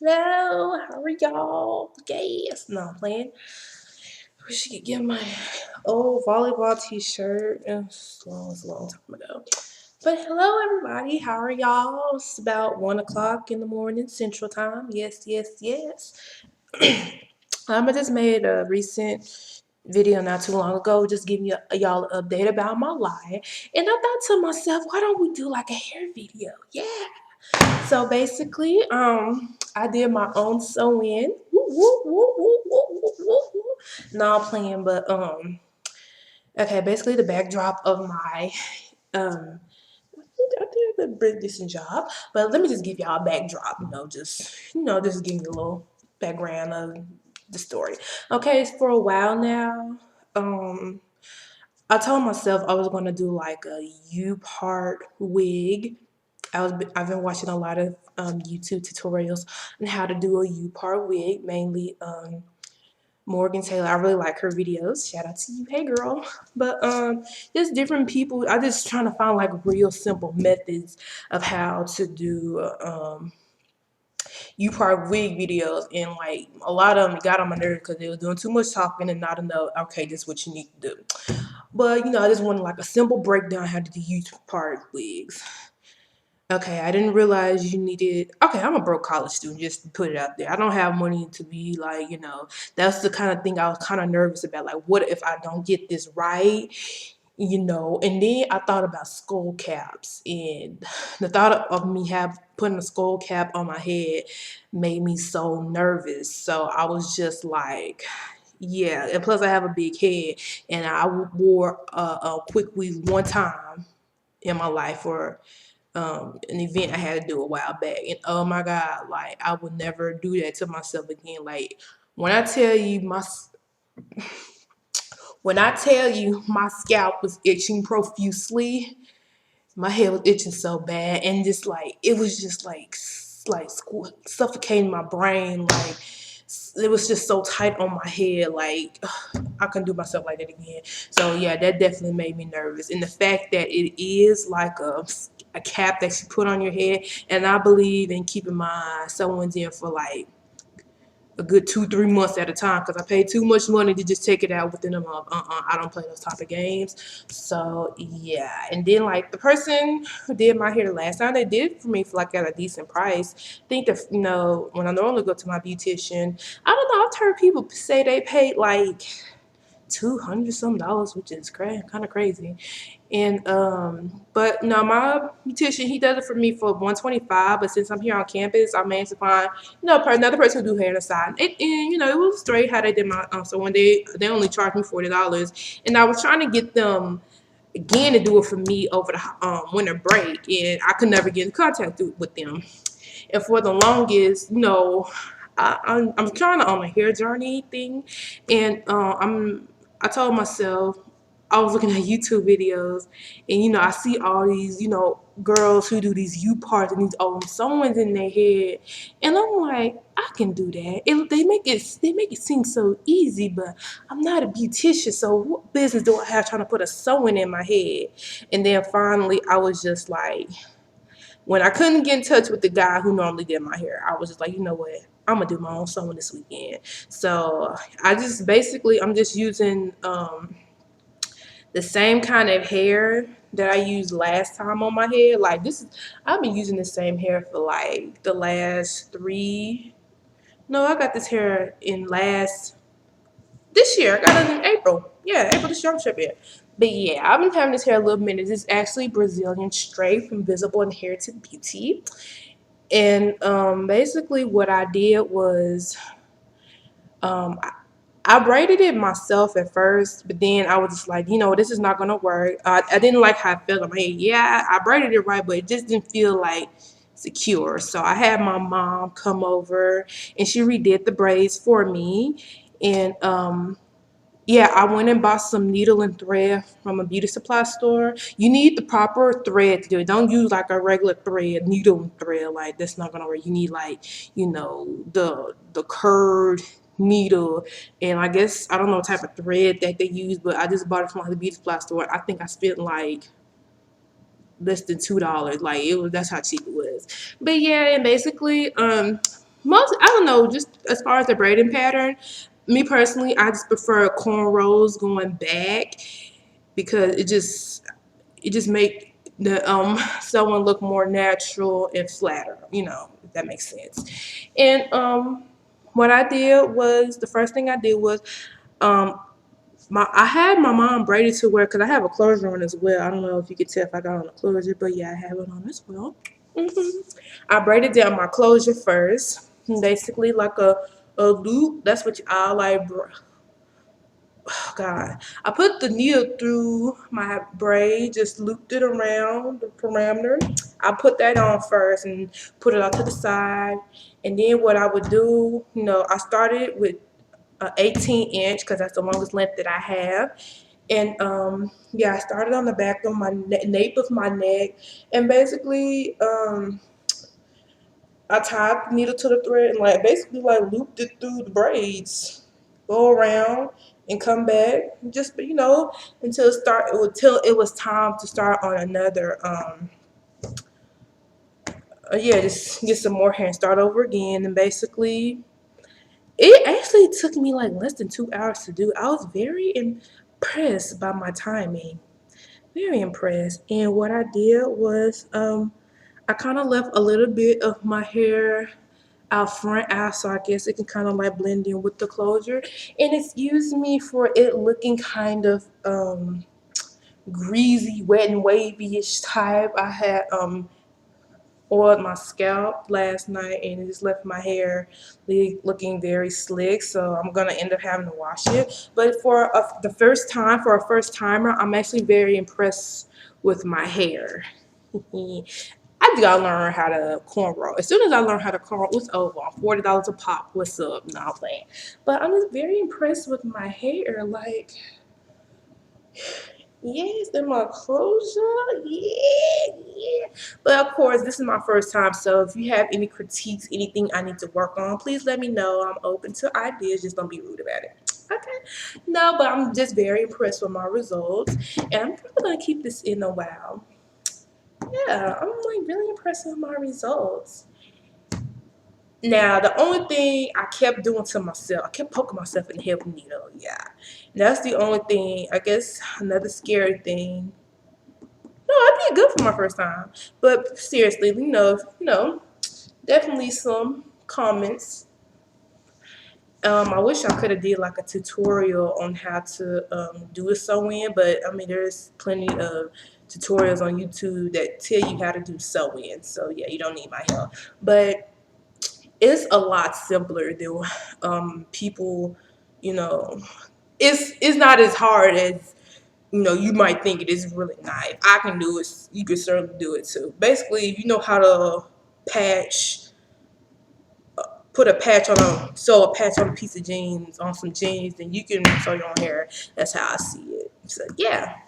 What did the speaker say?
Hello, how are y'all? Yes, no, I'm playing. I wish I could get my old volleyball t-shirt. It's a long time ago. But hello, everybody. How are y'all? It's about 1 o'clock in the morning, Central Time. Yes, yes, yes. I just made a recent video not too long ago, just giving y'all an update about my life. And I thought to myself, why don't we do like a hair video? Yeah. So basically, I did my own sew-in. Woo, woo, woo, woo, woo, woo, woo, woo. No, I'm playing, but okay. Basically, the backdrop of my I think I did a pretty decent job. But let me just give y'all a backdrop. Just give you a little background of the story. Okay, for a while now, um, I told myself I was gonna do like a U-part wig. I've been watching a lot of YouTube tutorials on how to do a U-part wig, mainly Morgan Taylor. I really like her videos. Shout out to you, hey girl. But just different people. I just trying to find like real simple methods of how to do U-part wig videos, and like a lot of them got on my nerves because they were doing too much talking and not enough. Okay, this is what you need to do. But I just wanted like a simple breakdown how to do U-part wigs. Okay, I didn't realize you needed. Okay, I'm a broke college student, just to put it out there. I don't have money to be like, that's the kind of thing I was kind of nervous about. Like, what if I don't get this right? And then I thought about skull caps, and the thought of me putting a skull cap on my head made me so nervous. So I was just like, yeah, and plus I have a big head, and I wore a quick weave one time in my life for an event I had to do a while back, and oh my god, like I would never do that to myself again. Like when I tell you my scalp was itching profusely, my head was itching so bad, and just like it was just like suffocating my brain. Like it was just so tight on my head. Like I couldn't do myself like that again. So yeah, that definitely made me nervous. And the fact that it is like a cap that you put on your head, and I believe in keeping my sewings in for like a good 2-3 months at a time because I paid too much money to just take it out within a month. I don't play those type of games. So yeah, and then like the person who did my hair last time, they did it for me for like at a decent price. I think that when I normally go to my beautician, I don't know. I've heard people say they paid like $200 some dollars, which is kind of crazy. And but no, my beautician, he does it for me for 125. But since I'm here on campus, I managed to find another person who do hair on the side. And it was straight how they did my so when they only charged me $40, and I was trying to get them again to do it for me over the winter break, and I could never get in contact with them. And for the longest, I'm trying to on a hair journey thing, and I told myself I was looking at YouTube videos, and I see all these girls who do these U parts and these someone's in their head, and I'm like, I can do that. They make it seem so easy, but I'm not a beautician, so what business do I have trying to put a sewing in my head? And then finally, I was just like, when I couldn't get in touch with the guy who normally did my hair, I was just like, you know what? I'm gonna do my own sewing this weekend. So I'm just using the same kind of hair that I used last time on my head. Like I've been using the same hair for like the last three. No, I got this hair this year. I got it in April. Yeah, April this year. I'm tripping. But yeah, I've been having this hair a little minute. It's actually Brazilian straight from Visible Inherited Beauty. And basically, what I did was um, I, I braided it myself at first, but then I was just like, this is not gonna work. I didn't like how it felt on my head. Yeah, I braided it right, but it just didn't feel like secure. So I had my mom come over, and she redid the braids for me. And yeah, I went and bought some needle and thread from a beauty supply store. You need the proper thread to do it. Don't use like a regular thread, needle and thread. Like that's not gonna work. You need like, the curved needle, and I guess I don't know what type of thread that they use, but I just bought it from like the beauty supply store. I think I spent like less than $2. Like that's how cheap it was. But yeah, and basically, Most, I don't know, just as far as the braiding pattern, me personally, I just prefer cornrows going back because it just make the someone look more natural and flatter, if that makes sense. And what I did was the first thing I did was um I had my mom braided to wear because I have a closure on as well. I don't know if you could tell if I got on a closure, but yeah, I have it on as well. I braided down my closure first, basically like a loop. That's what I like. Oh God, I put the needle through my braid, just looped it around the parameter. I put that on first and put it out to the side. And then what I would do, I started with 18 inch because that's the longest length that I have. And yeah, I started on the back of my nape of my neck, and basically I tied the needle to the thread and like basically like looped it through the braids, go around and come back, just until it was time to start on another. Yeah, just get some more hair and start over again, and basically it actually took me like less than 2 hours to do. I was very impressed by my timing. Very impressed. And what I did was I kind of left a little bit of my hair out front out so I guess it can kind of like blend in with the closure. And excuse me for it looking kind of greasy, wet and wavy-ish type. I had oiled my scalp last night and it just left my hair looking very slick, so I'm gonna end up having to wash it. But for a first timer, I'm actually very impressed with my hair. I just gotta learn how to cornrow. As soon as I learn how to cornrow, it's over. $40 a pop. What's up? No, I'm playing. But I'm just very impressed with my hair. Like, yes, and my closure. Yeah, yeah. But of course, this is my first time. So if you have any critiques, anything I need to work on, please let me know. I'm open to ideas. Just don't be rude about it. Okay. No, but I'm just very impressed with my results. And I'm probably going to keep this in a while. Yeah, I'm like really impressed with my results. Now, the only thing I kept doing to myself, I kept poking myself in the head with a needle. Yeah, that's the only thing. I guess another scary thing. No, I did good for my first time. But seriously, definitely some comments. I wish I could have did like a tutorial on how to do a sew in, but I mean, there's plenty of tutorials on YouTube that tell you how to do sew in. So yeah, you don't need my help. But it's a lot simpler than people, you know. It's not as hard as you might think it is. Really not. If I can do it, you can certainly do it too. Basically, if you know how to patch, put a patch on sew a patch on a piece of jeans on some jeans, then you can sew your own hair. That's how I see it. So yeah.